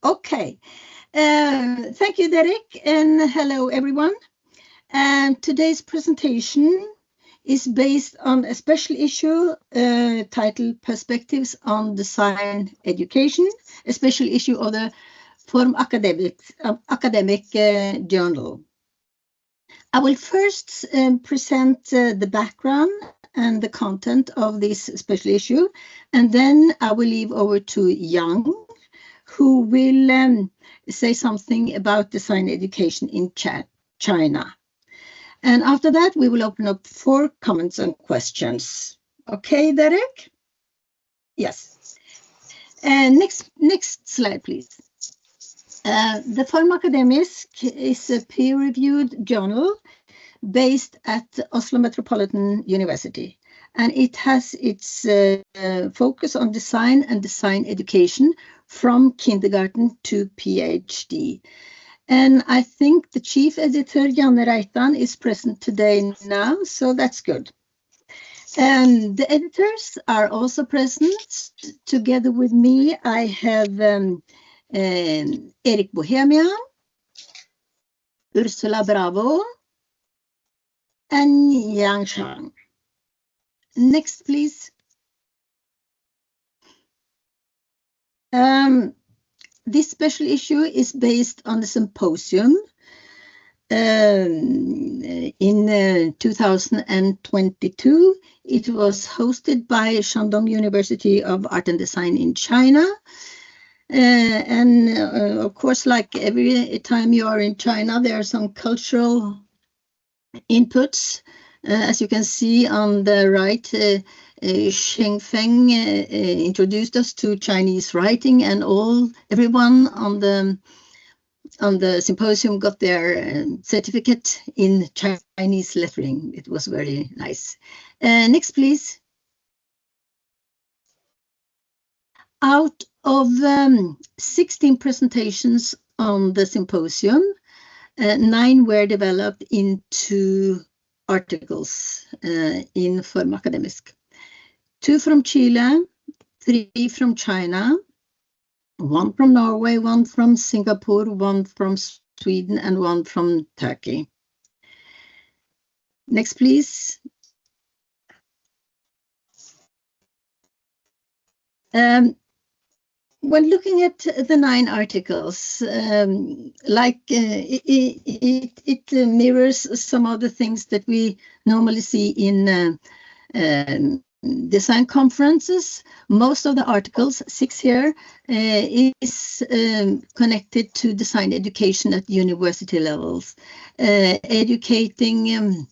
Okay. Thank you, Erik, and hello, everyone. And today's presentation is based on a special issue titled Perspectives on Design Education, a special issue of the FormAkademisk journal. I will first present the background and the content of this special issue, and then I will leave over to Zhang, who will say something about design education in China. And after that, we will open up for comments and questions. Okay, Erik? Yes. And next slide, please. The FormAkademisk is a peer-reviewed journal based at Oslo Metropolitan University, and it has its focus on design and design education from kindergarten to PhD. And I think the chief editor, Janne Reitan, is present today now, so that's good. And the editors are also present. Together with me, I have Erik Bohemia, Ursula Bravo, and Zhang. Next, please. This special issue is based on the symposium in 2022. It was hosted by Shandong University of Art and Design in China. And of course, like every time you are in China, there are some cultural inputs. As you can see on the right, Sheng Feng introduced us to Chinese writing, and everyone on the symposium got their certificate in Chinese lettering. It was very nice. Next, please. Out of 16 presentations on the symposium, 9 were developed into articles in FormAkademisk. 2 from Chile, 3 from China, 1 from Norway, 1 from Singapore, 1 from Sweden, and 1 from Turkey. Next, please. When looking at the 9 articles, it mirrors some of the things that we normally see in design conferences. Most of the articles, 6 here, is connected to design education at university levels, educating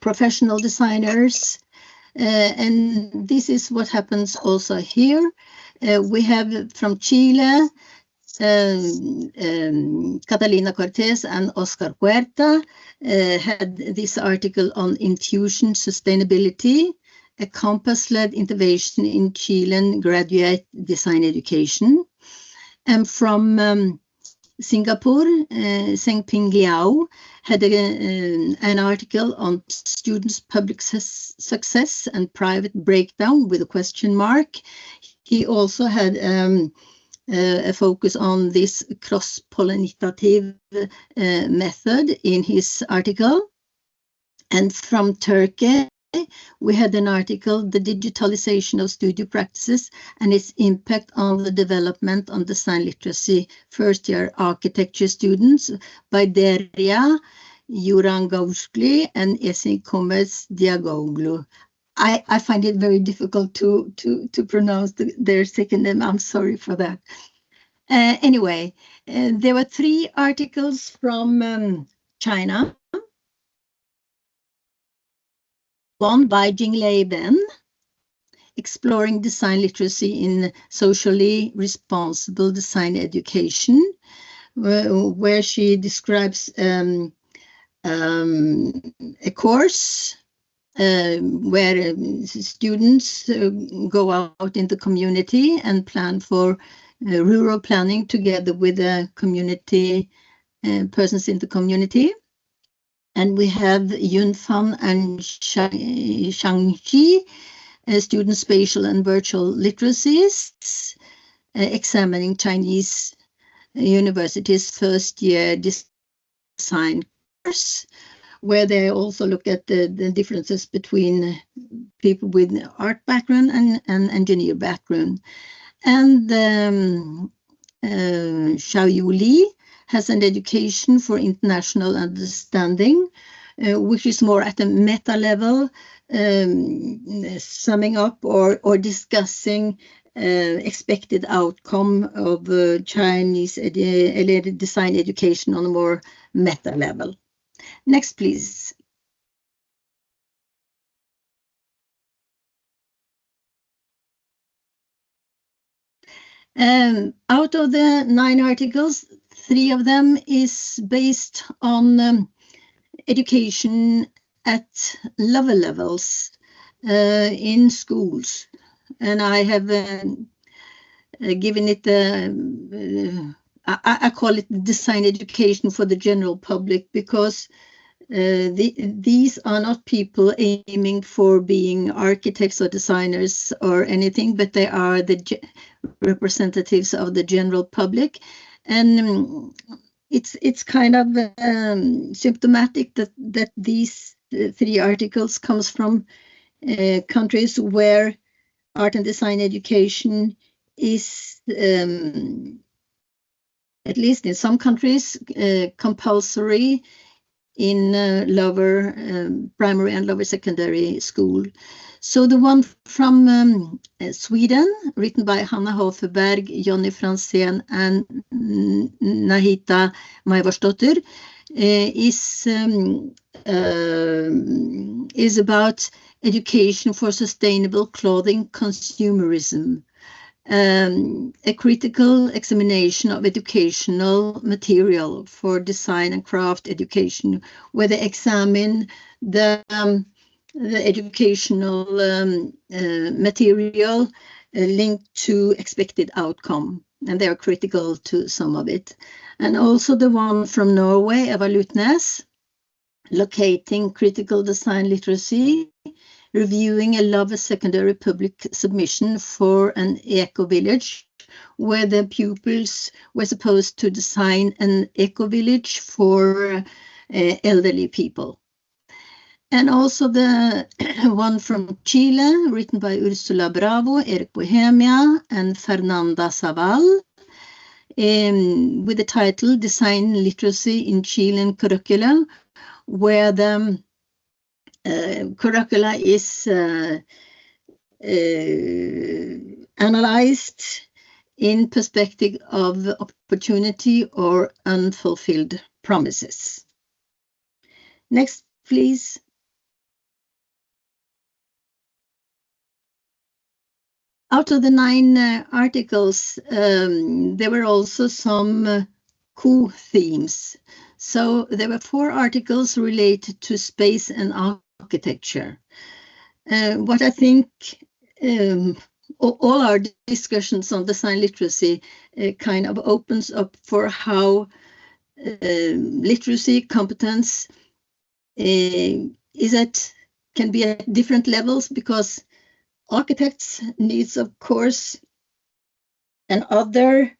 professional designers, and this is what happens also here. We have from Chile, Catalina Cortés and Oscar Huerta had this article on intuition sustainability, a compass-led intervention in Chilean graduate design education. And from Singapore, Sengping Liao had an article on students' public success and private breakdown with a question mark. He also had a focus on this cross-pollinative method in his article. And from Turkey, we had an article, The Digitalization of Studio Practices and its Impact on the Development on Design Literacy First-Year Architecture Students by Derya Yurangavshli and Esin Komets Diagoglu. I find it very difficult to pronounce their second name. I'm sorry for that. Anyway, there were 3 articles from China. One by Jinglei Ben, Exploring Design Literacy in Socially Responsible Design Education, where she describes a course where students go out in the community and plan for rural planning together with the community persons in the community. And we have Yunfan and Shangji, student spatial and virtual literacies. examining Chinese universities' first-year design course, where they also look at the differences between people with art background and engineer background. And Xiaoyu Li has an education for international understanding, which is more at a meta level, summing up or discussing expected outcome of Chinese design education on a more meta level. Next, please. Out of the 9 articles, 3 of them is based on education at lower levels in schools. And I have given it, I call it design education for the general public, because these are not people aiming for being architects or designers or anything, but they are the representatives of the general public. And it's kind of symptomatic that these 3 articles comes from countries where art and design education is, at least in some countries, compulsory in lower primary and lower secondary school. So the one from Sweden, written by Hanna Hoferberg, Jonny Franzén, and Nahita Majvarsdottir, is about education for sustainable clothing consumerism. A critical examination of educational material for design and craft education, where they examine the educational material linked to expected outcome, and they are critical to some of it. And also the one from Norway, Eva Lutnes, locating critical design literacy, reviewing a lower secondary public submission for an eco-village, where the pupils were supposed to design an eco-village for elderly people. And also the one from Chile, written by Ursula Bravo, Erik Bohemia, and Fernanda Zaval, with the title Design Literacy in Chilean Curricula, where the curricula is analyzed in perspective of opportunity or unfulfilled promises. Next, please. Out of the 9 articles, there were also some co-themes. So there were 4 articles related to space and architecture. What I think all our discussions on design literacy kind of opens up for how literacy competence can be at different levels, because architects needs, of course, an other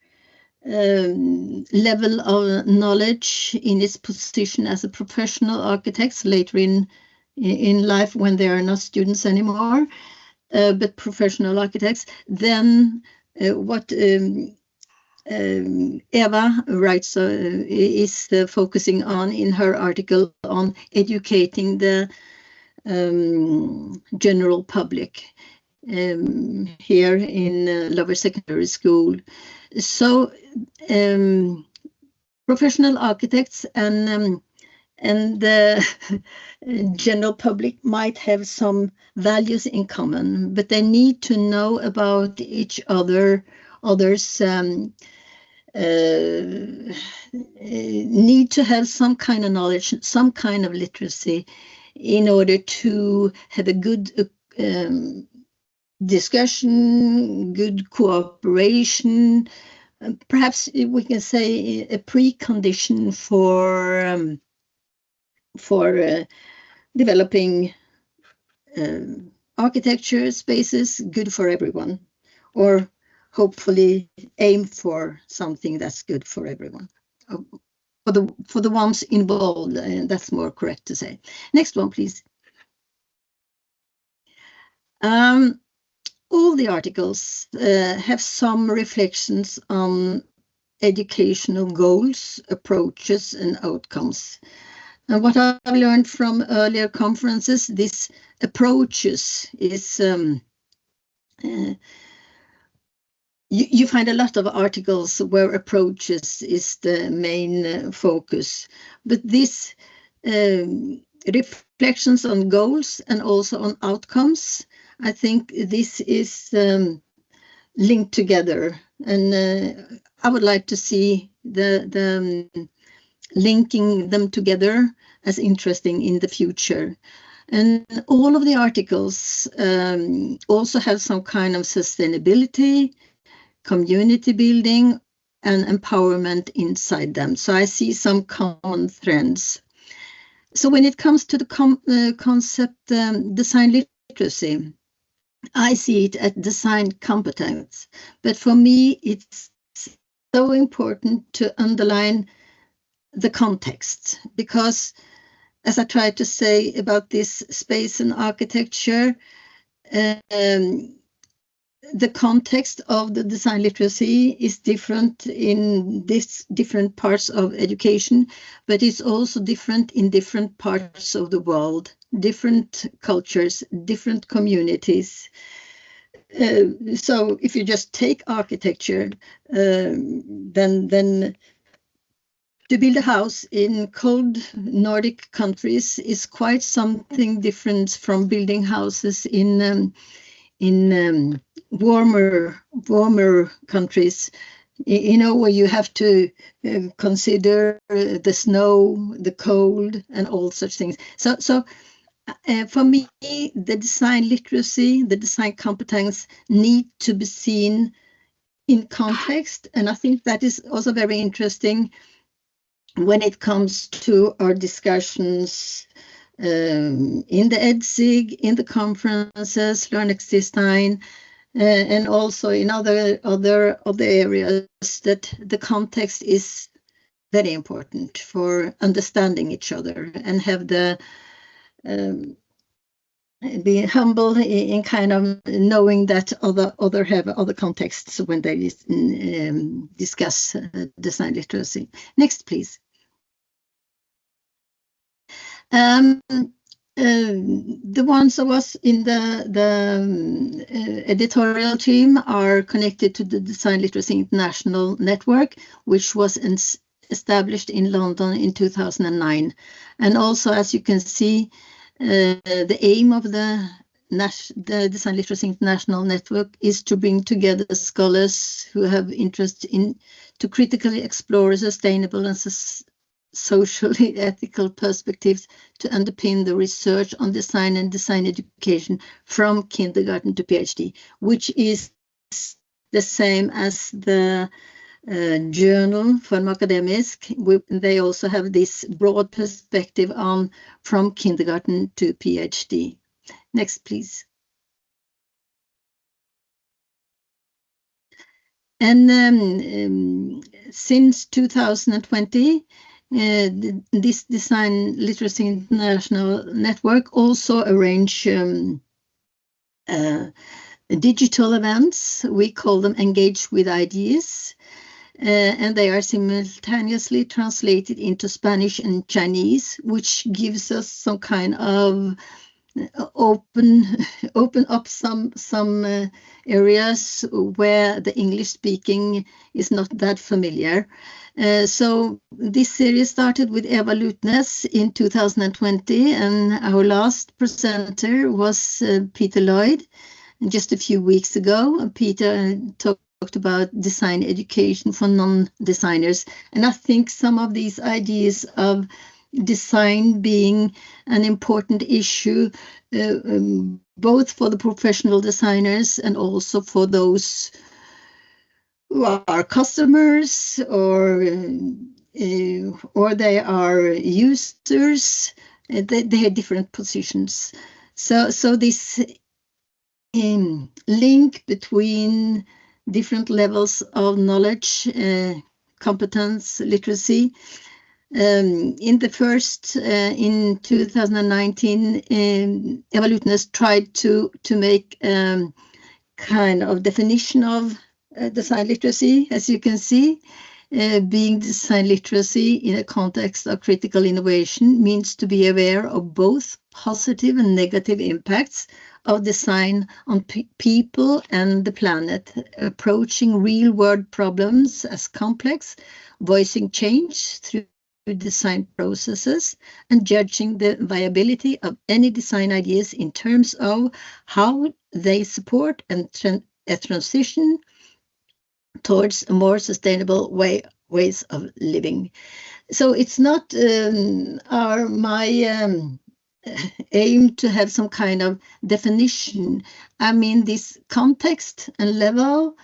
level of knowledge in its position as a professional architect later in life, when they are not students anymore, but professional architects. Then what Eva writes is focusing on in her article on educating the general public here in lower secondary school. So professional architects and the general public might have some values in common, but they need to know about each other's need to have some kind of knowledge, some kind of literacy, in order to have a good discussion, good cooperation, perhaps we can say a precondition for developing architecture spaces good for everyone, or hopefully aim for something that's good for everyone. For the ones involved, that's more correct to say. Next one, please. All the articles have some reflections on educational goals, approaches, and outcomes. And what I've learned from earlier conferences, this approaches is you find a lot of articles where approaches is the main focus, but this reflections on goals and also on outcomes, I think this is linked together, and I would like to see the linking them together as interesting in the future. And all of the articles also have some kind of sustainability, community building, and empowerment inside them. So I see some common trends. So when it comes to the concept design literacy, I see it as design competence. But for me, it's so important to underline the context, because as I tried to say about this space and architecture, the context of the design literacy is different in these different parts of education, but it's also different in different parts of the world, different cultures, different communities. So if you just take architecture, then to build a house in cold Nordic countries is quite something different from building houses in warmer countries, you know, where you have to consider the snow, the cold, and all such things. So for me, the design literacy, the design competence need to be seen in context, and I think that is also very interesting when it comes to our discussions in the EDSIG, in the conferences, Lernexdesign, and also in other areas, that the context is very important for understanding each other and have the be humble in kind of knowing that other have other contexts when they discuss design literacy. Next, please. The ones of us in the editorial team are connected to the Design Literacy International Network, which was established in London in 2009. And also, as you can see, the aim of the Design Literacy International Network is to bring together scholars who have interest in to critically explore sustainable and socially ethical perspectives to underpin the research on design and design education from kindergarten to PhD, which is the same as the journal FormAkademisk. They also have this broad perspective on from kindergarten to PhD. Next, please. And since 2020, this Design Literacy International Network also arrange digital events. We call them Engage with Ideas, and they are simultaneously translated into Spanish and Chinese, which gives us some kind of open up some areas where the English speaking is not that familiar. So this series started with Eva Lutnes in 2020, and our last presenter was Peter Lloyd. Just a few weeks ago, Peter talked about design education for non-designers, and I think some of these ideas of design being an important issue, both for the professional designers and also for those who are customers or they are users. They have different positions. So this link between different levels of knowledge, competence, literacy. In the first, in 2019, Evalutnes tried to make kind of definition of design literacy, as you can see. Being design literacy in a context of critical innovation means to be aware of both positive and negative impacts of design on people and the planet, approaching real-world problems as complex, voicing change through design processes, and judging the viability of any design ideas in terms of how they support and a transition towards a more sustainable ways of living. So it's not my aim to have some kind of definition. I mean, this context and level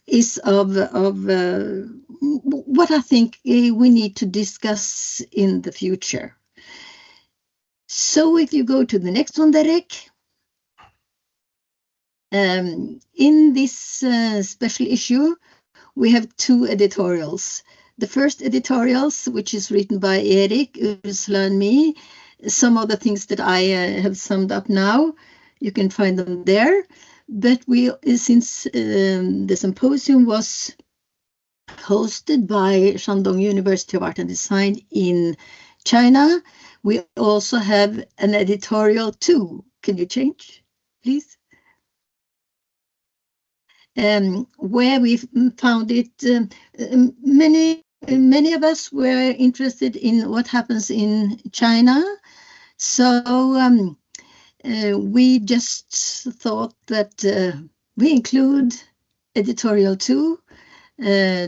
is of what I think we need to discuss in the future. So if you go to the next one, Erik. In this special issue, we have two editorials. The first editorials, which is written by Erik, Ursula, and me. Some of the things that I have summed up now, you can find them there. But since the symposium was hosted by Shandong University of Art and Design in China, we also have an editorial too. Can you change, please? Where we found it, many of us were interested in what happens in China. So we just thought that we include editorial 2,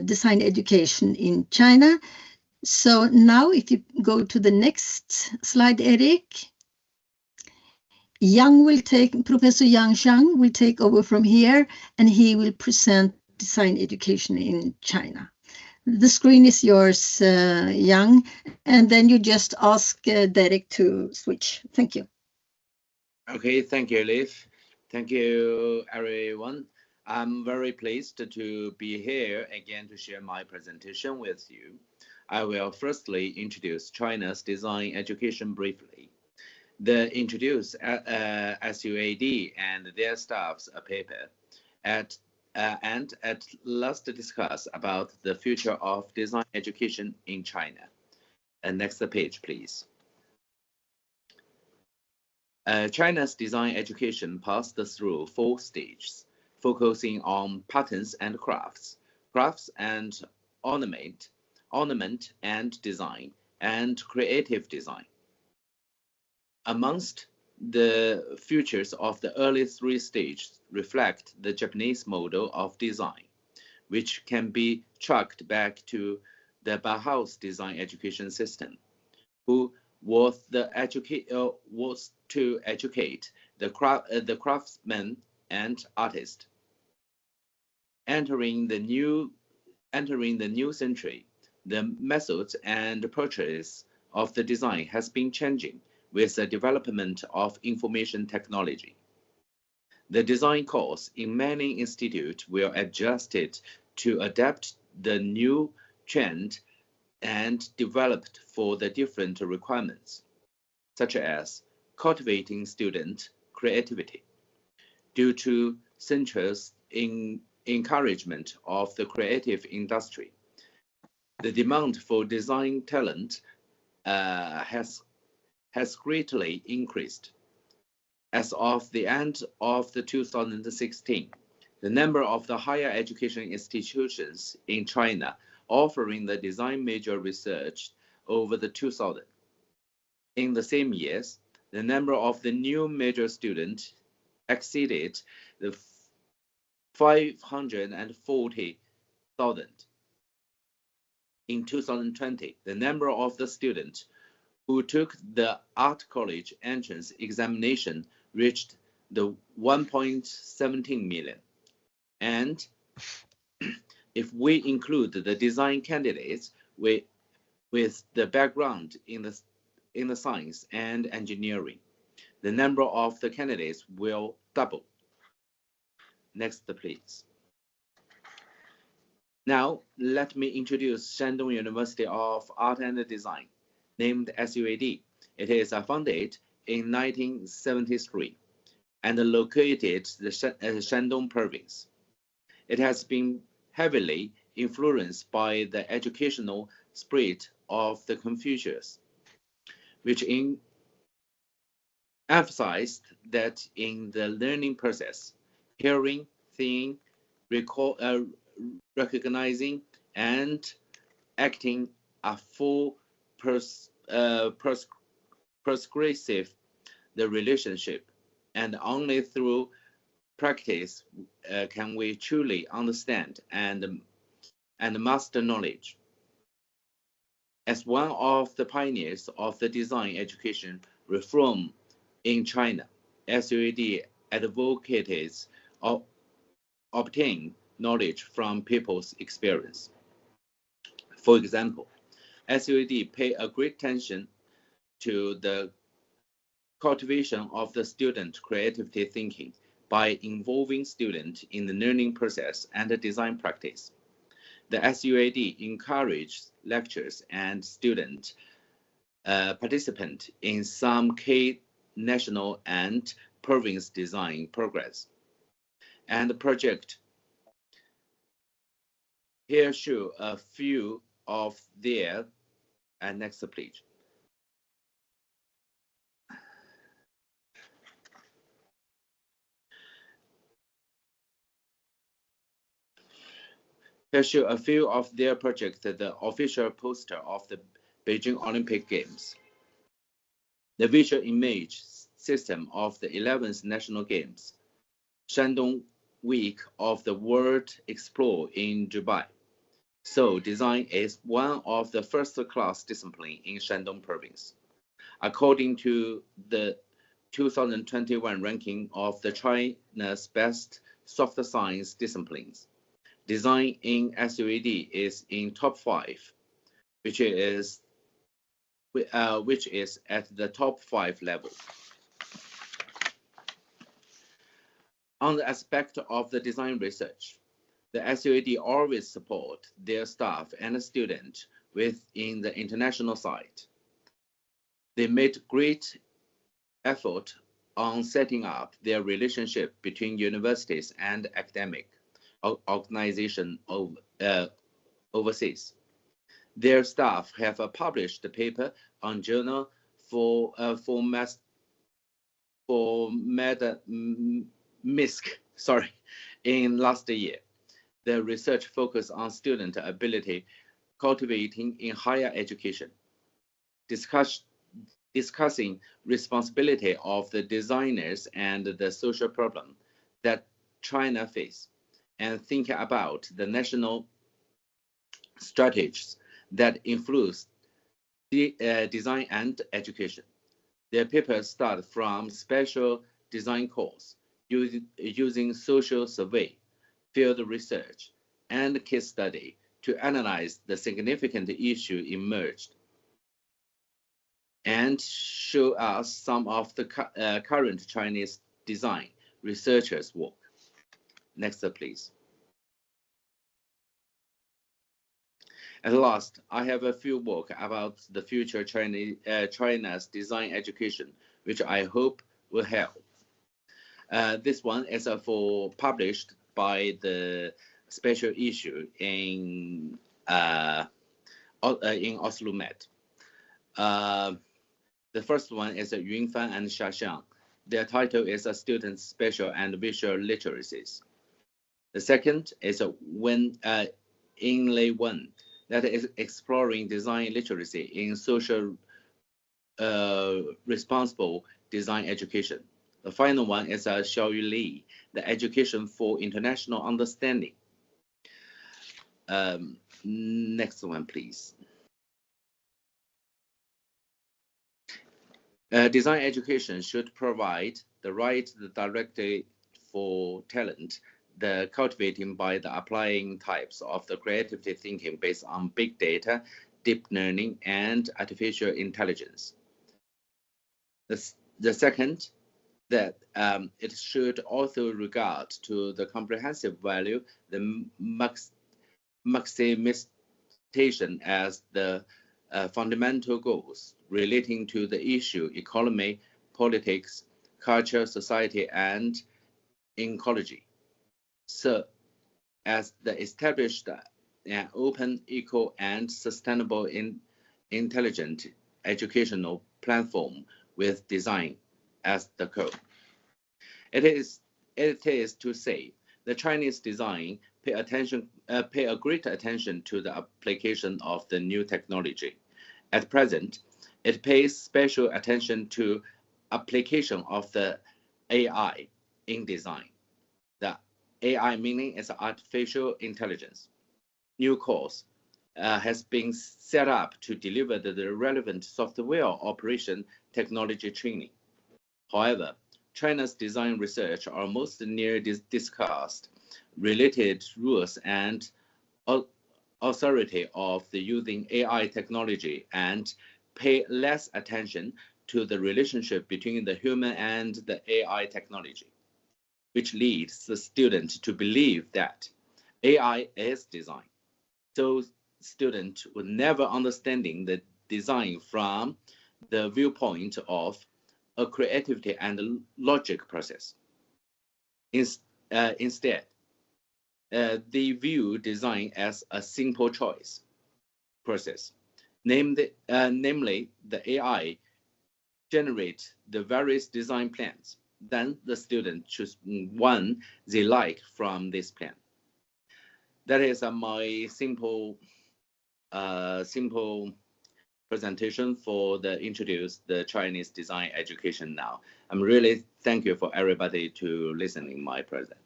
design education in China. So now if you go to the next slide, Erik. Professor Zhang will take over from here, and he will present design education in China. The screen is yours, Zhang, and then you just ask Derek to switch. Thank you. Okay, thank you, Liv. Thank you, everyone. I'm very pleased to be here again to share my presentation with you. I will firstly introduce China's design education briefly. Introduce SUAD and their staff's paper, and at last discuss about the future of design education in China. Next page, please. China's design education passed through 4 stages, focusing on patterns and crafts and ornament and design, and creative design. Amongst the features of the early 3 stages reflect the Japanese model of design, which can be tracked back to the Bauhaus design education system, who was to educate the craftsmen and artists. Entering the new century, the methods and approaches of the design has been changing with the development of information technology. The design course in many institutes will adjust it to adapt the new trend and developed for the different requirements, such as cultivating student creativity. Due to centers in encouragement of the creative industry, the demand for design talent has greatly increased. As of the end of 2016, the number of the higher education institutions in China offering the design major research over the 2000. In the same years, the number of the new major students exceeded the 540,000. In 2020, the number of the students who took the art college entrance examination reached the 1.17 million. And if we include the design candidates with the background in the science and engineering, the number of the candidates will double. Next, please. Now, let me introduce Shandong University of Art and Design, named SUAD. It is founded in 1973 and located in the Shandong province. It has been heavily influenced by the educational spirit of the Confucius, which emphasized that in the learning process, hearing, seeing, recognizing, and acting are full prescriptive the relationship, and only through practice can we truly understand and master knowledge. As one of the pioneers of the design education reform in China, SUAD advocates obtain knowledge from people's experience. For example, SUAD pay a great attention to the cultivation of the student creativity thinking by involving students in the learning process and the design practice. The SUAD encourages lecturers and student participants in some key national and province design programs. And the project here show a few of their next please. Here show a few of their projects, the official poster of the Beijing Olympic Games, the visual image system of the 11th National Games, Shandong Week of the World Explore in Dubai. So design is one of the first-class disciplines in Shandong province. According to the 2021 ranking of the China's best soft science disciplines, design in SUAD is in top 5, which is at the top 5 level. On the aspect of the design research, the SUAD always support their staff and students within the international side. They made great effort on setting up their relationship between universities and academic organizations overseas. Their staff have published a paper on journal FormAkademisk, in last year. The research focused on student ability cultivating in higher education, discussing responsibility of the designers and the social problem that China face, and thinking about the national strategies that influence design and education. Their papers start from special design course, using social survey, field research, and case study to analyze the significant issue emerged, and show us some of the current Chinese design researchers' work. Next, please. At last, I have a few work about the future China's design education, which I hope will help. This one is published by the special issue in Oslo Met. The first one is Yunfan and Xiaxiang. Their title is Students' Spatial and Visual Literacies. The second is Inlay Wen, that is exploring design literacy in social responsible design education. The final one is Xiaoyu Li, the education for international understanding. Next one, please. Design education should provide the right directly for talent, the cultivating by the applying types of the creativity thinking based on big data, deep learning, and artificial intelligence. The second, that it should also regard to the comprehensive value, the maximization as the fundamental goals relating to the issue economy, politics, culture, society, and ecology. So, as the established an open, equal, and sustainable intelligent educational platform with design as the core. It is to say the Chinese design pay a great attention to the application of the new technology. At present, it pays special attention to application of the AI in design. The AI meaning is artificial intelligence. New course has been set up to deliver the relevant software operation technology training. However, China's design research are mostly discussed related rules and authority of the using AI technology and pay less attention to the relationship between the human and the AI technology, which leads the student to believe that AI is design. So students would never understanding the design from the viewpoint of a creativity and logic process. Instead, they view design as a simple choice process. Namely, the AI generate the various design plans. Then the student choose one they like from this plan. That is my simple presentation for the introduce the Chinese design education now. I'm really thank you for everybody to listening my present.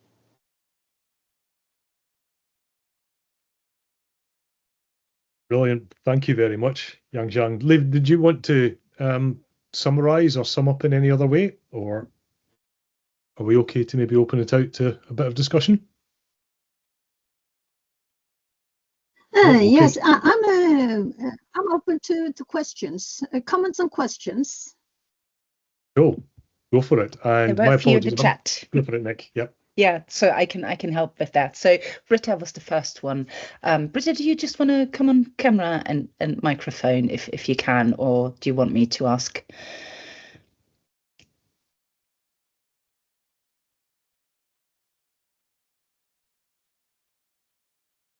Brilliant. Thank you very much, Zhang. Liv, did you want to summarize or sum up in any other way, or are we okay to maybe open it out to a bit of discussion? Okay. Yes, I'm open to questions, comments and questions. Cool. Go for it. And my apologies. The chat. Go for it, Nick. Yep. Yeah, so I can help with that. So Britta was the first one. Britta, do you just want to come on camera and microphone if you can, or do you want me to ask?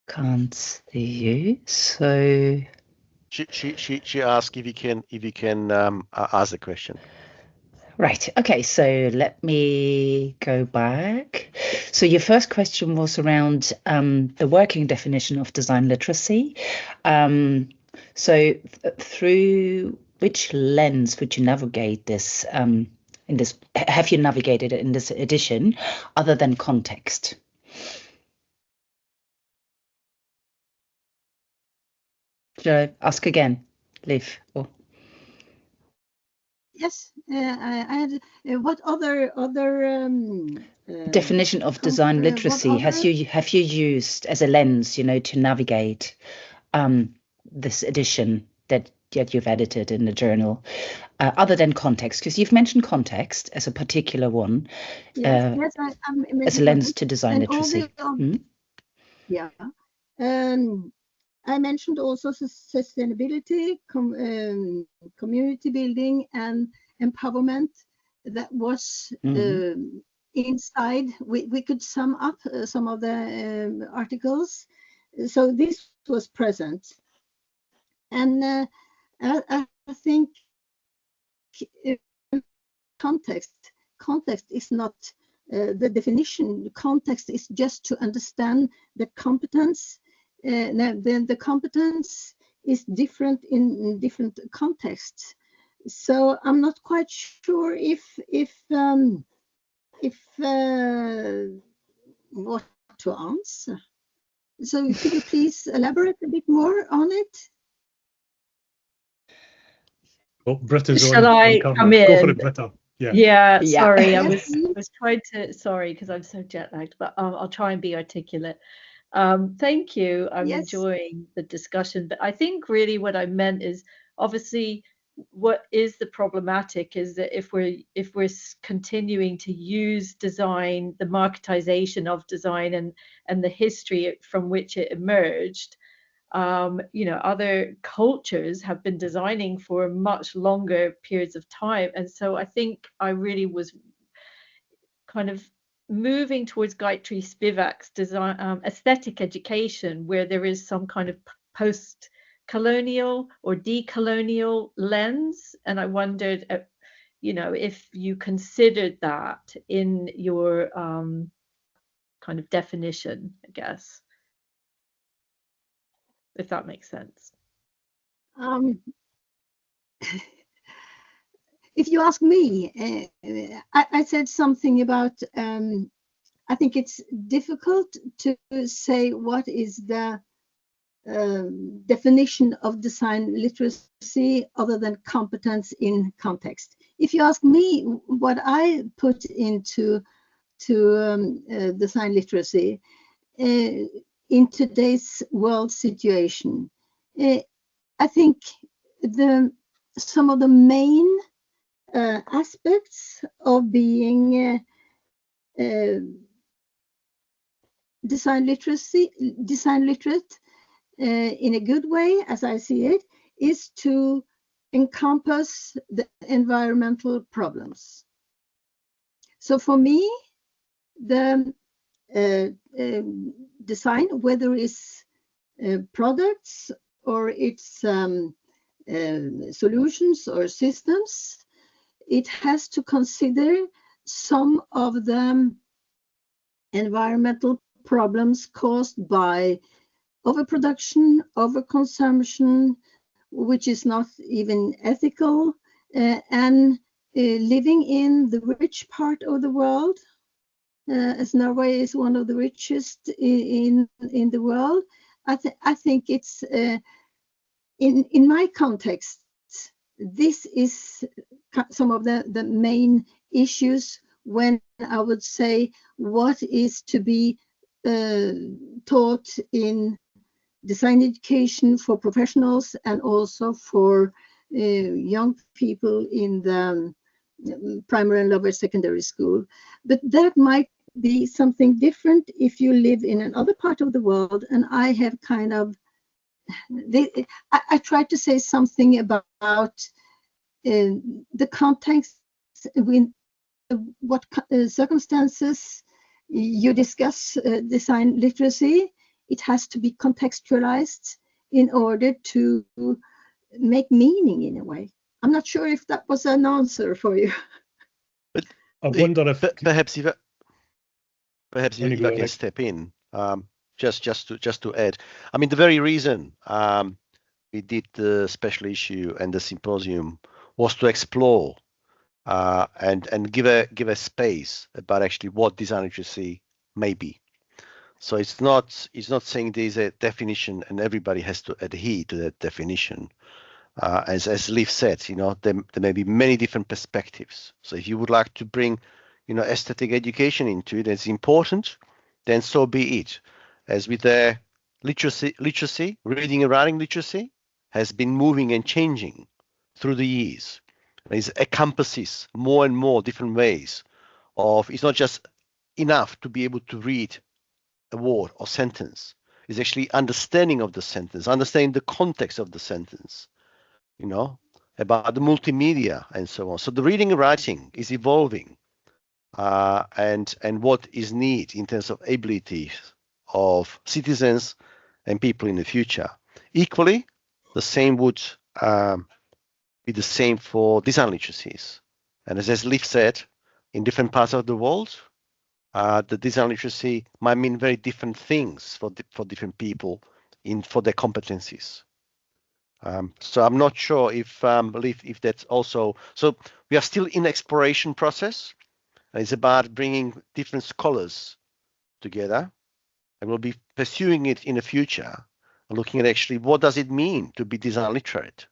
Can't see you. So she asked if you can ask the question. Right. Okay. So let me go back. So your first question was around the working definition of design literacy. So through which lens would you navigate this in this? Have you navigated it in this edition other than context? Should I ask again, Liv? Or? Yes, I had. What other definition of design literacy have you used as a lens, to navigate this edition that you've edited in the journal, other than context? Because you've mentioned context as a particular one, yes, as a lens to design literacy. Yeah. I mentioned also sustainability, community building, and empowerment. That was inside. We could sum up some of the articles. So this was present. And I think context is not the definition. The context is just to understand the competence. Then the competence is different in different contexts. So I'm not quite sure if what to answer. So could you please elaborate a bit more on it? Oh, Britta's on. Shall I come in? Go for it, Britta. Yeah. Sorry, Yeah. I was trying to. Sorry, because I'm so jet lagged, but I'll try and be articulate. Thank you. I'm enjoying the discussion, but I think really what I meant is obviously what is the problematic is that if we're continuing to use design, the marketization of design and the history from which it emerged, other cultures have been designing for much longer periods of time. And so I think I really was kind of moving towards Gayatri Spivak's design aesthetic education, where there is some kind of post-colonial or decolonial lens. And I wondered, if you considered that in your kind of definition, I guess, if that makes sense. If you ask me, I said something about, I think it's difficult to say what is the definition of design literacy other than competence in context. If you ask me what I put into design literacy in today's world situation, I think some of the main aspects of being design literate in a good way, as I see it, is to encompass the environmental problems. So for me, the design, whether it's products or it's solutions or systems, it has to consider some of the environmental problems caused by overproduction, overconsumption, which is not even ethical, and living in the rich part of the world, as Norway is one of the richest in the world. I think it's in my context, this is some of the main issues when I would say what is to be taught in design education for professionals and also for young people in the primary and lower secondary school. But that might be something different if you live in another part of the world. And I have kind of, I tried to say something about the context, with what circumstances you discuss design literacy. It has to be contextualized in order to make meaning in a way. I'm not sure if that was an answer for you. But I wonder if perhaps if I Only go, can Erik. step in, just to add. I mean, the very reason we did the special issue and the symposium was to explore and give a space about actually what design literacy may be. So it's not saying there's a definition and everybody has to adhere to that definition. As Liv said, there may be many different perspectives. So if you would like to bring, aesthetic education into it, it's important, then so be it. As with the literacy, reading and writing literacy has been moving and changing through the years. It encompasses more and more different ways of, it's not just enough to be able to read a word or sentence. It's actually understanding of the sentence, understanding the context of the sentence, about the multimedia and so on. So the reading and writing is evolving, and what is needed in terms of abilities of citizens and people in the future. Equally, the same would be the same for design literacies. And as Liv said, in different parts of the world, the design literacy might mean very different things for different people for their competencies. So I'm not sure if Liv, if that's also, so we are still in exploration process, and it's about bringing different scholars together, and we'll be pursuing it in the future, and looking at actually what does it mean to be design literate,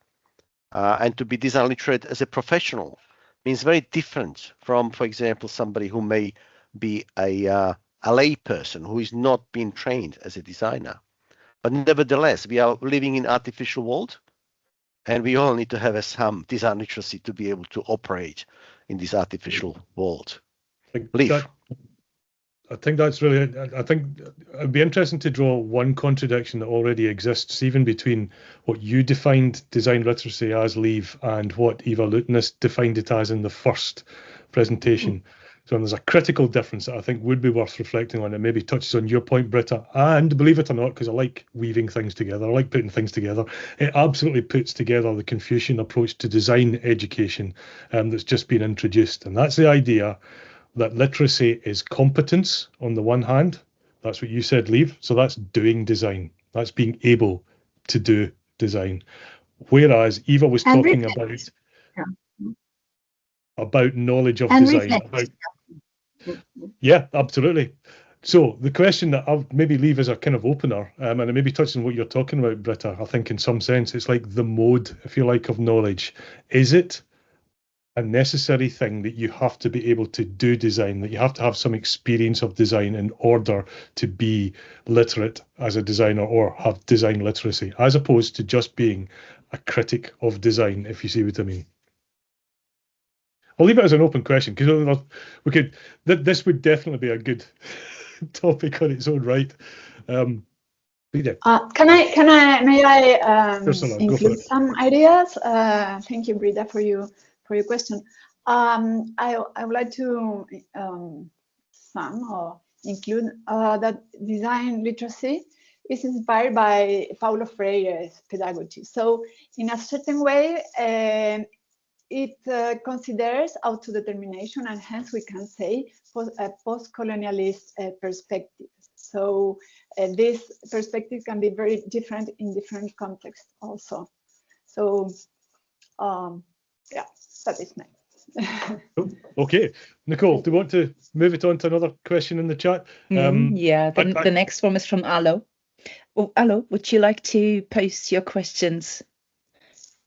and to be design literate as a professional means very different from, for example, somebody who may be a lay person who is not being trained as a designer. But nevertheless, we are living in artificial world, And we all need to have some design literacy to be able to operate in this artificial world. I think that's really, I think it'd be interesting to draw one contradiction that already exists, even between what you defined design literacy as, Leave, and what Eva Lutnis defined it as in the first presentation. So there's a critical difference that I think would be worth reflecting on, and maybe touches on your point, Britta. And believe it or not, because I like weaving things together, I like putting things together, it absolutely puts together the Confucian approach to design education that's just been introduced. And that's the idea that literacy is competence on the one hand. That's what you said, Leave. So that's doing design. That's being able to do design. Whereas Eva was talking about knowledge of design. Yeah, absolutely. So the question that I'll maybe leave as a kind of opener, and it maybe touches on what you're talking about, Britta, I think in some sense, it's like the mode, if you like, of knowledge. Is it a necessary thing that you have to be able to do design, that you have to have some experience of design in order to be literate as a designer or have design literacy, as opposed to just being a critic of design, if you see what I mean? I'll leave it as an open question, because we could. This would definitely be a good topic on its own right. May I Ursula, include some ideas? Thank you, Britta, for your question. I would like to include that design literacy is inspired by Paulo Freire's pedagogy. So in a certain way, it considers autodetermination, and hence we can say a post-colonialist perspective. So this perspective can be very different in different contexts also. So yeah, that is nice. Okay, Nicole, do you want to move it on to another question in the chat? Yeah, the next one is from Alo. Oh, Alo, would you like to post your questions?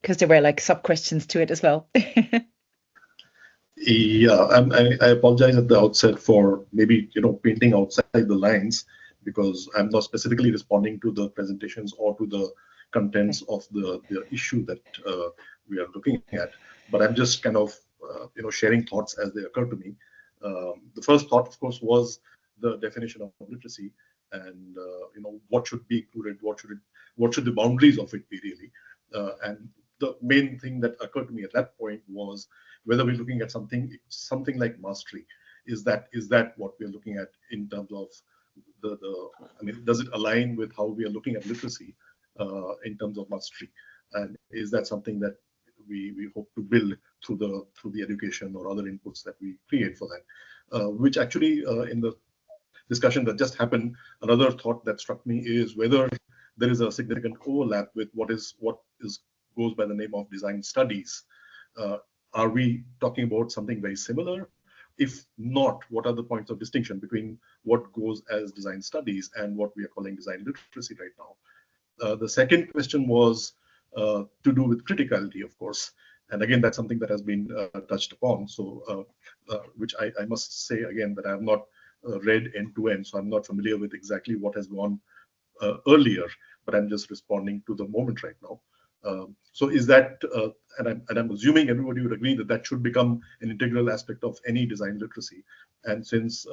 Because there were like sub-questions to it as well. Yeah, I apologize at the outset for maybe painting outside the lines, because I'm not specifically responding to the presentations or to the contents of the issue that we are looking at, but I'm just kind of sharing thoughts as they occur to me. The first thought, of course, was the definition of literacy, and what should be included, what should the boundaries of it be really, and the main thing that occurred to me at that point was whether we're looking at something like mastery. Is that what we're looking at in terms of I mean, does it align with how we are looking at literacy in terms of mastery? And is that something that we hope to build through the education or other inputs that we create for that? Which actually, in the discussion that just happened, another thought that struck me is whether there is a significant overlap with what goes by the name of design studies. Are we talking about something very similar? If not, what are the points of distinction between what goes as design studies and what we are calling design literacy right now? The second question was to do with criticality, of course. And again, that's something that has been touched upon. So, which I must say again that I have not read end to end, so I'm not familiar with exactly what has gone earlier, but I'm just responding to the moment right now. So is that, and I'm assuming everybody would agree that should become an integral aspect of any design literacy. And since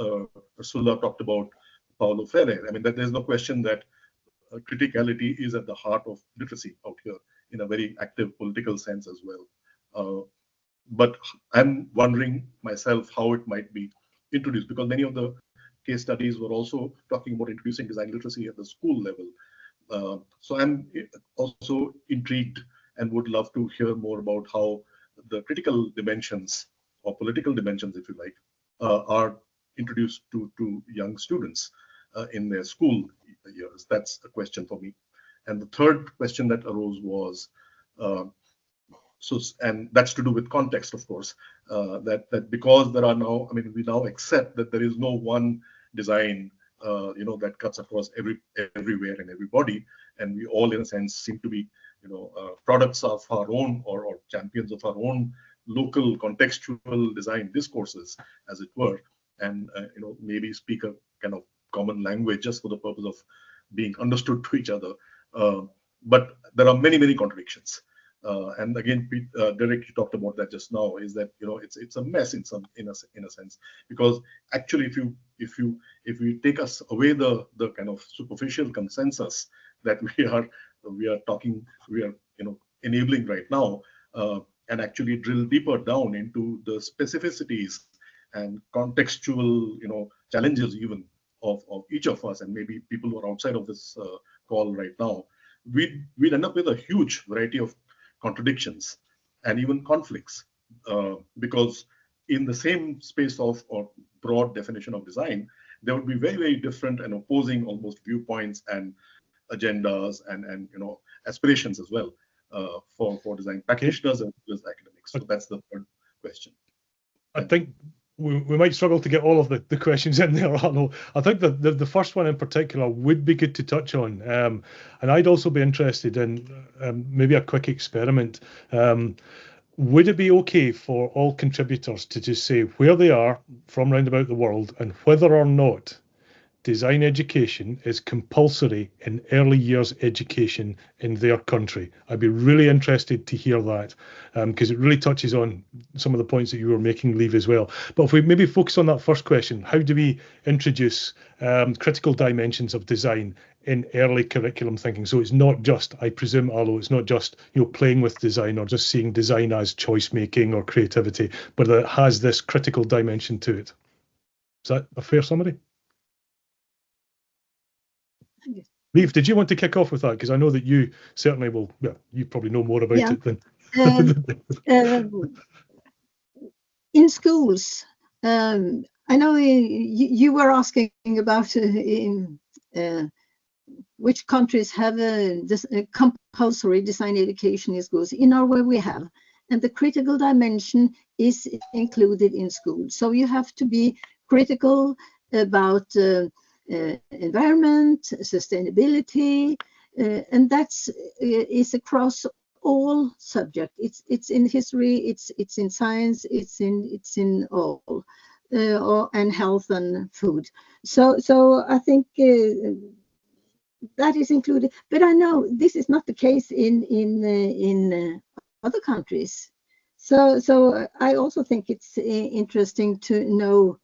Ursula talked about Paulo Freire, I mean, there's no question that criticality is at the heart of literacy out here in a very active political sense as well. But I'm wondering myself how it might be introduced, because many of the case studies were also talking about introducing design literacy at the school level. So I'm also intrigued and would love to hear more about how the critical dimensions or political dimensions, if you like, are introduced to young students in their school years. That's a question for me. And the third question that arose was, and that's to do with context, of course, that because there are now, I mean, we now accept that there is no one design that cuts across everywhere and everybody, and we all in a sense seem to be products of our own or champions of our own local contextual design discourses, as it were, and maybe speak a kind of common language just for the purpose of being understood to each other. But there are many contradictions. And again, Derek, you talked about that just now. Is that it's a mess in a sense, because actually if you take us away the kind of superficial consensus that we are enabling right now, and actually drill deeper down into the specificities and contextual challenges even of each of us, and maybe people who are outside of this call right now, we'd end up with a huge variety of contradictions and even conflicts, because in the same space of or broad definition of design, there would be very, very different and opposing almost viewpoints and agendas and aspirations as well, for design practitioners as well as academics. So that's the third question. I think we might struggle to get all of the questions in there, Arno. I think the first one in particular would be good to touch on. And I'd also be interested in maybe a quick experiment. Would it be okay for all contributors to just say where they are from round about the world and whether or not design education is compulsory in early years education in their country? I'd be really interested to hear that, because it really touches on some of the points that you were making, Liv, as well. But if we maybe focus on that first question, how do we introduce critical dimensions of design in early curriculum thinking? So it's not just, I presume, Arlo, it's not just playing with design or just seeing design as choice making or creativity, but that it has this critical dimension to it. Is that a fair summary? Liv, did you want to kick off with that? Because I know that you certainly will. Well, you probably know more about it than. In schools, I know you were asking about which countries have a compulsory design education in schools. In Norway, we have, and the critical dimension is included in school. So you have to be critical about environment, sustainability, and that's is across all subjects. It's in history, it's in science, it's in all, and health and food. So I think that is included. But I know this is not the case in other countries. So I also think it's interesting to know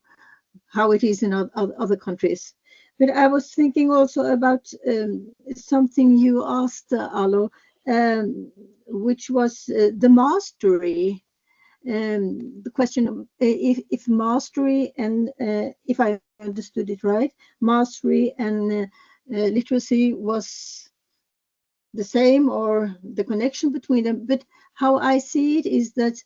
how it is in other countries. But I was thinking also about something you asked, Arlo, which was the mastery. The question of if mastery and, if I understood it right, mastery and literacy was the same, or the connection between them. But how I see it is that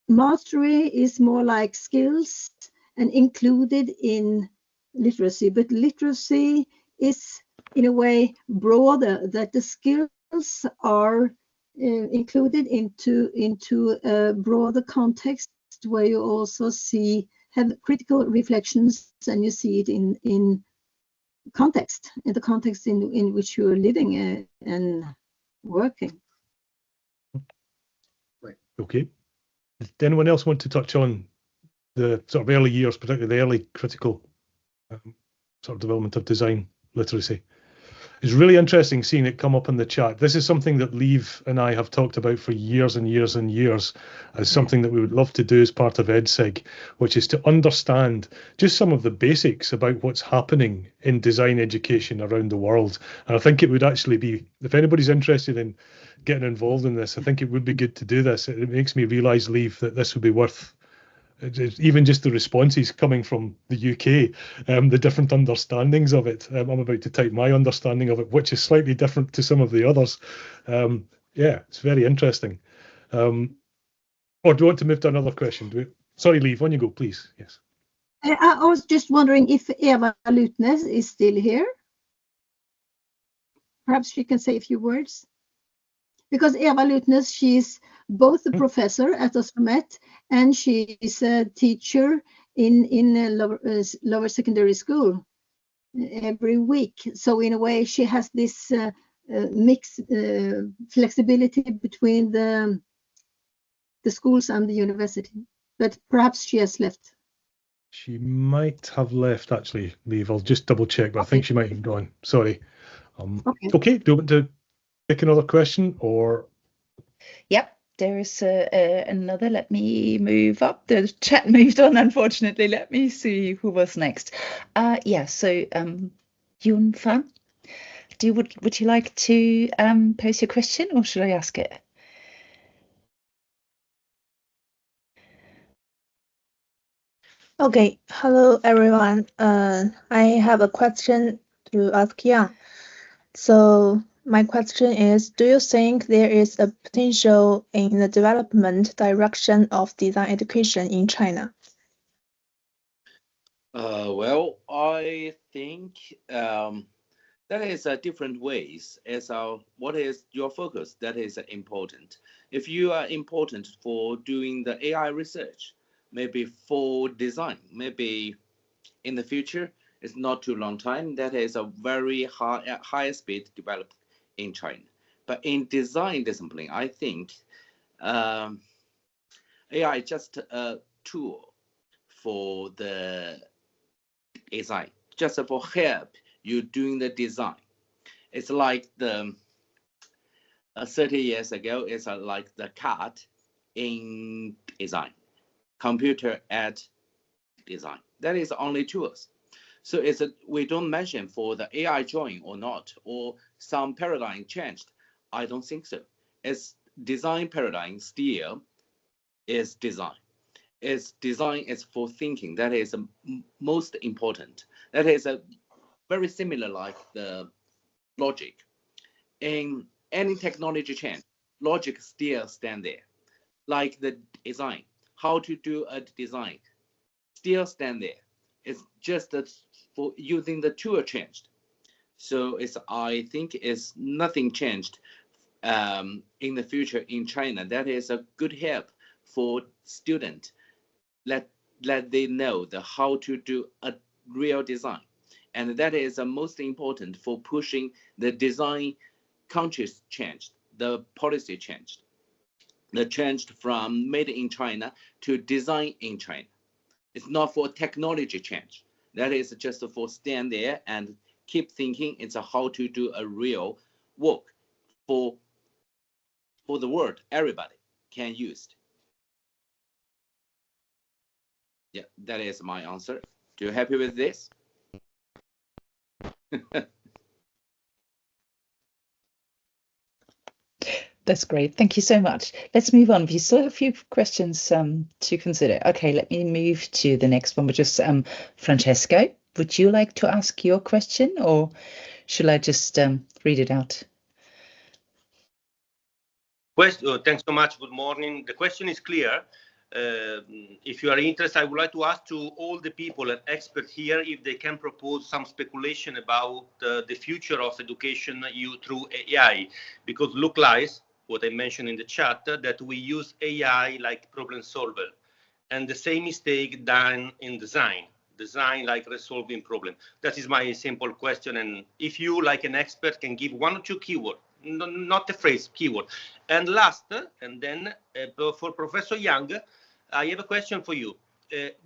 mastery is more like skills and included in literacy, but literacy is in a way broader, that the skills are included into a broader context where you also have critical reflections, and you see it in context, in the context in which you are living and working. Right. Okay. Does anyone else want to touch on the sort of early years, particularly the early critical sort of development of design literacy? It's really interesting seeing it come up in the chat. This is something that Liv and I have talked about for years and years and years as something that we would love to do as part of EdSig, which is to understand just some of the basics about what's happening in design education around the world. And I think it would actually be, if anybody's interested in getting involved in this, I think it would be good to do this. It makes me realise, Liv, that this would be worth even just the responses coming from the UK, the different understandings of it. I'm about to type my understanding of it, which is slightly different to some of the others. Yeah, it's very interesting. Or do you want to move to another question? Sorry, Liv, on you go, please. Yes. I was just wondering if Eva Lutnes is still here. Perhaps she can say a few words. Because Eva Lutnes, she's both a professor at Oslomet and she is a teacher in a lower secondary school every week. So in a way, she has this mixed flexibility between the schools and the university. But perhaps she has left. She might have left, actually, Liv. I'll just double check, but I think she might have gone. Sorry. Okay, do you want to pick another question, or Yep, there is another. Let me move up. The chat moved on, unfortunately. Let me see who was next. Yeah, so Yun Fan, would you like to pose your question, or should I ask it? Okay, hello everyone. I have a question to ask Yang. So my question is, do you think there is a potential in the development direction of design education in China? Well, I think that is different ways as what is your focus that is important. If you are important for doing the AI research, maybe for design, maybe in the future, it's not too long time, that is a very high speed developed in China. But in design discipline, I think AI is just a tool for the design, just for help you doing the design. It's like the 30 years ago, it's like the cat in design, computer at design. That is only tools. So we don't mention for the AI join or not, or some paradigm changed. I don't think so. It's design paradigm still is design. It's design is for thinking. That is most important. That is a very similar like the logic. In any technology change, logic still stand there. Like the design, how to do a design still stand there. It's just that for using the tool changed. So I think it's nothing changed in the future in China. That is a good help for student. Let they know how to do a real design, and that is most important for pushing the design. Countries changed, the policy changed, the changed from made in China to design in China. It's not for technology change. That is just for stand there and keep thinking. It's how to do a real work for the world. Everybody can use it. Yeah, that is my answer. Do you happy with this? That's great. Thank you so much. Let's move on. We still have a few questions to consider. Okay, let me move to the next one, which is Francesco. Would you like to ask your question, or should I just read it out? Thanks so much. Good morning. The question is clear. If you are interested, I would like to ask to all the people and experts here if they can propose some speculation about the future of education through AI, because look like what I mentioned in the chat, that we use AI like problem solver, and the same mistake done in design like resolving problem. That is my simple question, and if you like an expert can give one or two keywords, not the phrase, keyword. And last, and then for Professor Zhang, I have a question for you.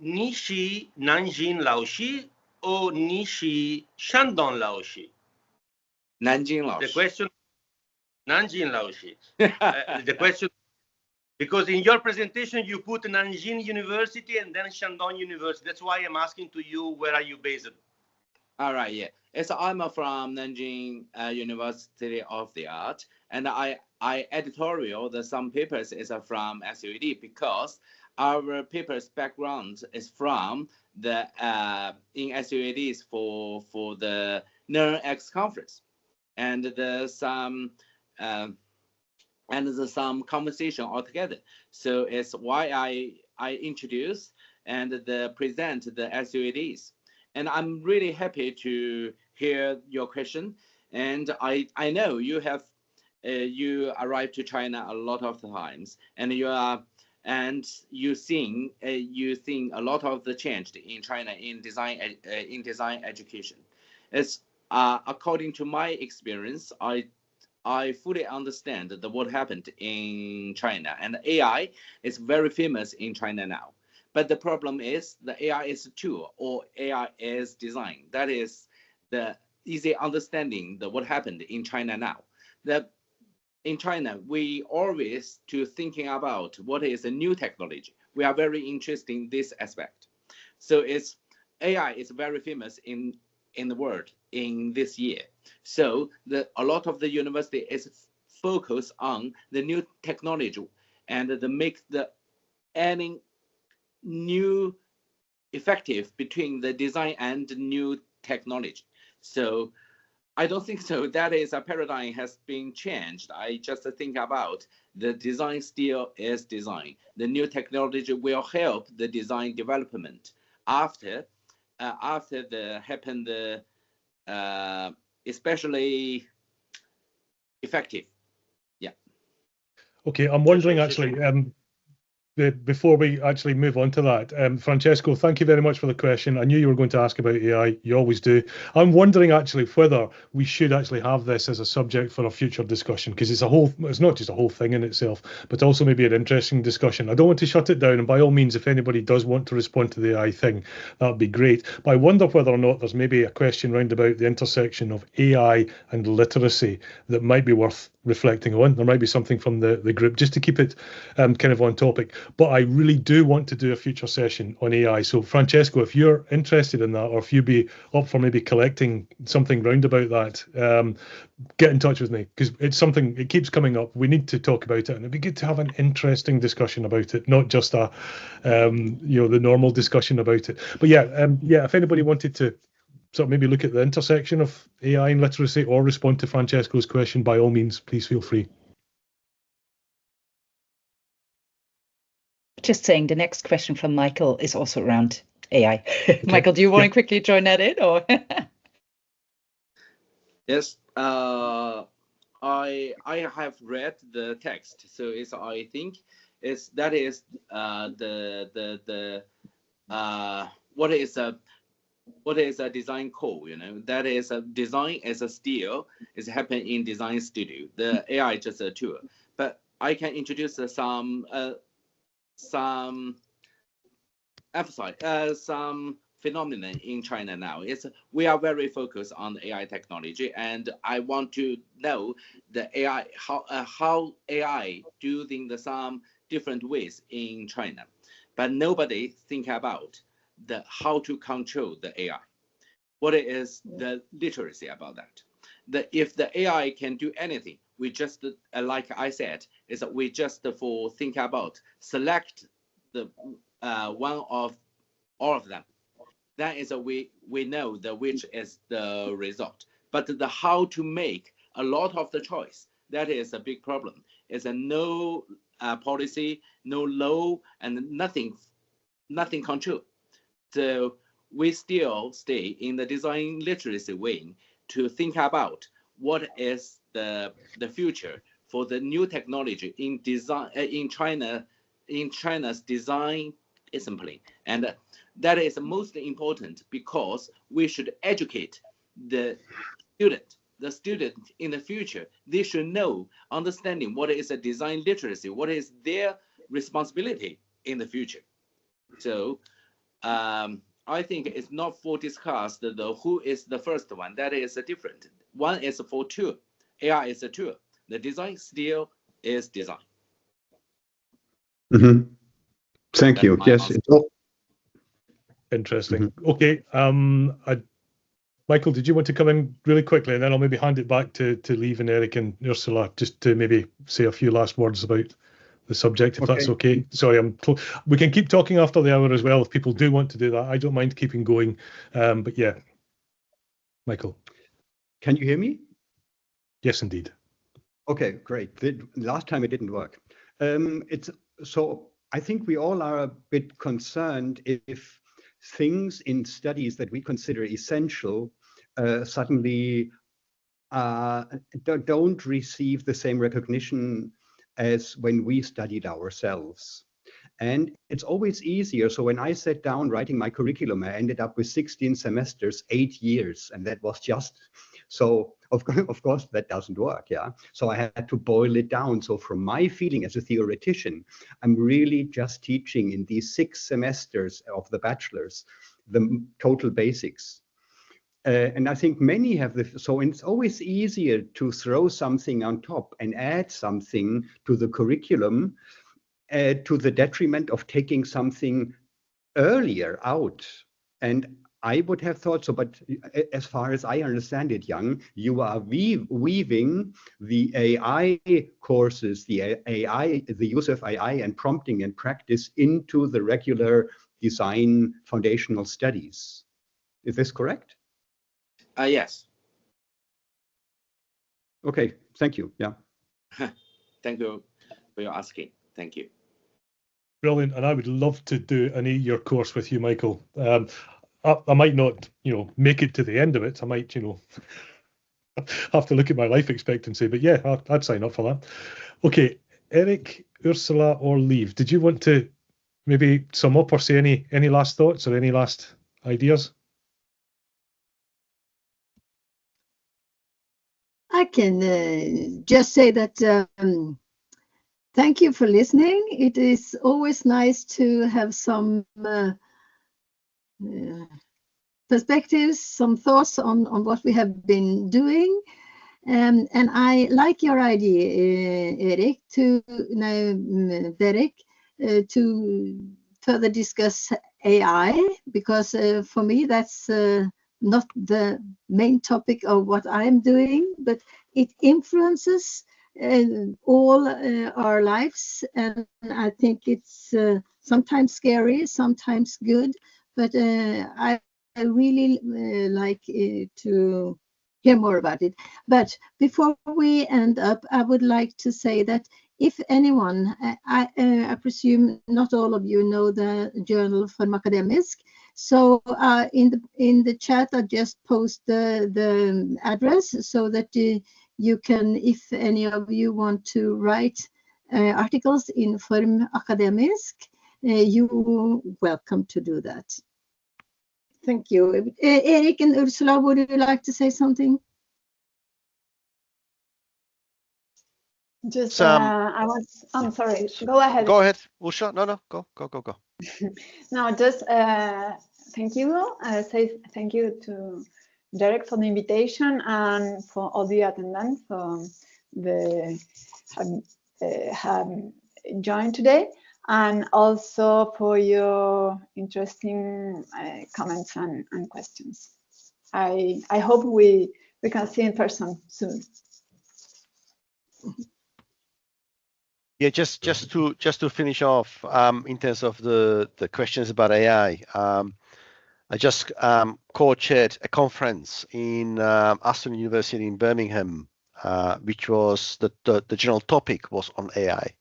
Nishi Nanjing Laoshi or Nishi Shandong Laoshi? Nanjing Laoshi. The question, Nanjing Laoshi. The question, because in your presentation you put Nanjing University and then Shandong University. That's why I'm asking to you, where are you based? All right, yeah. I'm from Nanjing University of the Art, and I editorial some papers is from SUED because our papers background is from the in SUEDs for the NERX conference, and there's some conversation altogether. So it's why I introduce and present the SUEDs. And I'm really happy to hear your question. And I know you have you arrived to China a lot of times, and you seen a lot of the change in China in design education. It's according to my experience, I fully understand what happened in China, and AI is very famous in China now. But the problem is the AI is a tool or AI is design. That is the easy understanding what happened in China now. in China, we always to thinking about what is a new technology. We are very interested in this aspect. So it's AI is very famous in the world in this year. So a lot of the university is focused on the new technology and the make the any new effective between the design and the new technology. So I don't think so. That is a paradigm has been changed. I just think about the design still is design. The new technology will help the design development after the happened, especially effective. Yeah. Okay, I'm wondering actually, before we actually move on to that, Francesco, thank you very much for the question. I knew you were going to ask about AI. You always do. I'm wondering actually whether we should actually have this as a subject for a future discussion, because it's not just a whole thing in itself, but also maybe an interesting discussion. I don't want to shut it down, and by all means, if anybody does want to respond to the AI thing, that would be great. But I wonder whether or not there's maybe a question round about the intersection of AI and literacy that might be worth reflecting on. There might be something from the group just to keep it kind of on topic. But I really do want to do a future session on AI. So Francesco, if you're interested in that, or if you'd be up for maybe collecting something round about that, get in touch with me, because it's something, it keeps coming up. We need to talk about it, and it'd be good to have an interesting discussion about it, not just a the normal discussion about it. But yeah, if anybody wanted to sort of maybe look at the intersection of AI and literacy or respond to Francesco's question, by all means, please feel free. Just saying, the next question from Michael is also around AI. Okay. Michael, do you want to quickly join that in, or? Yes, I have read the text, so I think that is what is a design code, that is a design as a steel is happening in design studio. The AI is just a tool, but I can introduce some emphasize some phenomenon in China now. We are very focused on the AI technology, and I want to know the AI how AI doing some different ways in China, but nobody think about how to control the AI. What is the literacy about that? If the AI can do anything, we just, like I said, is that we just think about select the one of all of them. That is we know which is the result. But the how to make a lot of the choice, that is a big problem. It's no policy, no law, and nothing control. So we still stay in the design literacy wing to think about what is the future for the new technology in design in China's design discipline, and that is most important, because we should educate the student in the future. They should know, understanding what is a design literacy, what is their responsibility in the future. So I think it's not for discuss who is the first one. That is different. One is for tool. AI is a tool. The design still is design. Mm-hmm. Thank you. Yes. Interesting. Mm-hmm. Okay. Michael, did you want to come in really quickly, and then I'll maybe hand it back to Liv and Erik and Ursula, just to maybe say a few last words about the subject, if that's okay. Sorry, we can keep talking after the hour as well if people do want to do that. I don't mind keeping going, but yeah, Michael. Can you hear me? Yes, indeed. Okay, great. Last time it didn't work. So I think we all are a bit concerned if things in studies that we consider essential suddenly don't receive the same recognition as when we studied ourselves. And it's always easier. So when I sat down writing my curriculum, I ended up with 16 semesters, 8 years, and that was just, so of course that doesn't work, yeah? So I had to boil it down. So from my feeling as a theoretician, I'm really just teaching in these 6 semesters of the bachelor's, the total basics. And I think many have so it's always easier to throw something on top and add something to the curriculum to the detriment of taking something earlier out. And I would have thought so, but as far as I understand it, Zhang, you are weaving the AI courses, the use of AI and prompting and practice into the regular design foundational studies. Is this correct? Yes. Okay, thank you. Yeah. Thank you for your asking. Thank you. Brilliant, and I would love to do an 8-year course with you, Michael. I might not, make it to the end of it. I might, have to look at my life expectancy. But yeah, I'd sign up for that. Okay, Erik, Ursula, or Liv, did you want to maybe sum up or say any last thoughts or any last ideas? I can just say that thank you for listening. It is always nice to have some perspectives, some thoughts on what we have been doing. And I like your idea, Erik, Derek, to further discuss AI, because for me that's not the main topic of what I'm doing, but it influences all our lives, and I think it's sometimes scary, sometimes good, but I really like to hear more about it. But before we end up, I would like to say that if anyone, I presume not all of you know the journal FormAkademisk, so in the chat I just post the address so that you can, if any of you want to write articles in FormAkademisk, you're welcome to do that. Thank you. Erik and Ursula, would you like to say something? Just, I'm sorry, go ahead. Go ahead, Ursula. No, go. No, just thank you. Say thank you to Derek for the invitation and for all the attendants for have joined today, and also for your interesting comments and questions. I hope we can see in person soon. Yeah, just to finish off, in terms of the questions about AI, I just co-chaired a conference in Aston University in Birmingham, which was the general topic was on AI.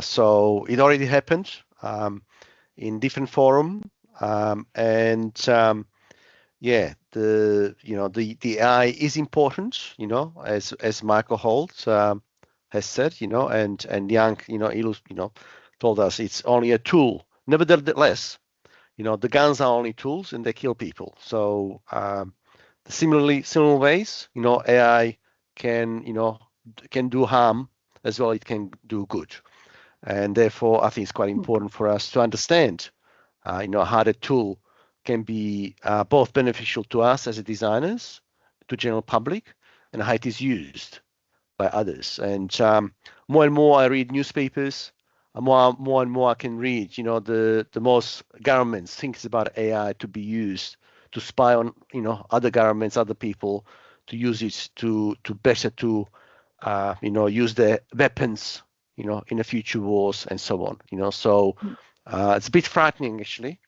So it already happened in different forum, and yeah, the AI is important, as Michael Holt has said, and Zhang, told us it's only a tool. Nevertheless, the guns are only tools and they kill people. So similar ways, AI can do harm as well. It can do good, and therefore I think it's quite important for us to understand, how the tool can be both beneficial to us as designers, to general public, and how it is used by others. And more and more I read newspapers, more and more I can read, the most governments thinks about AI to be used to spy on, other governments, other people, to use it to better to, use their weapons, in the future wars and so on. So it's a bit frightening actually,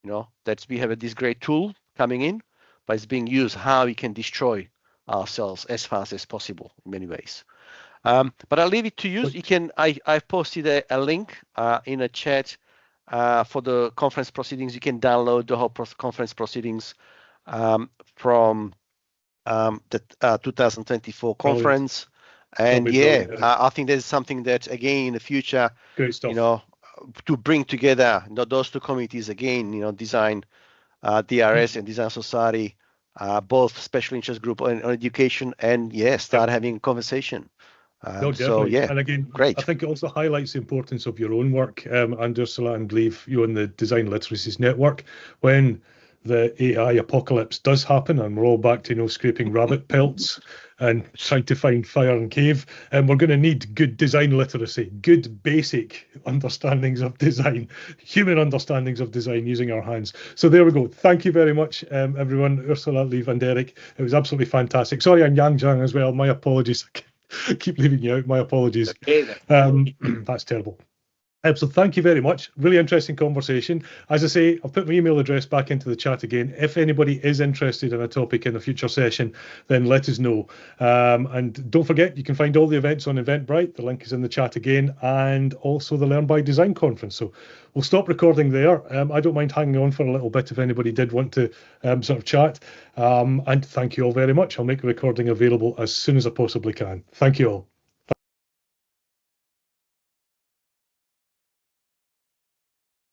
that we have this great tool coming in, but it's being used how we can destroy ourselves as fast as possible in many ways. But I'll leave it to you. I've posted a link in a chat for the conference proceedings. You can download the whole conference proceedings from the 2024 conference. And yeah, I think there's something that again in the future, great stuff. To bring together those two committees again, design DRS and Design Society, both special interest group on education, and start having conversation. No, definitely. So, and again, great. I think it also highlights the importance of your own work, and Ursula and Liv, in the Design Literacies Network, when the AI apocalypse does happen and we're all back to scraping rabbit pelts and trying to find fire and cave, and we're going to need good design literacy, good basic understandings of design, human understandings of design using our hands. So there we go. Thank you very much, everyone. Ursula, Liv and Erik. It was absolutely fantastic. Sorry, and Zhang as well. My apologies. I keep leaving you out. My apologies. That's terrible. So thank you very much. Really interesting conversation. As I say, I've put my email address back into the chat again. If anybody is interested in a topic in a future session, then let us know. And don't forget, you can find all the events on Eventbrite. The link is in the chat again, and also the Learn by Design conference. So we'll stop recording there. I don't mind hanging on for a little bit if anybody did want to sort of chat. And thank you all very much. I'll make the recording available as soon as I possibly can. Thank you all.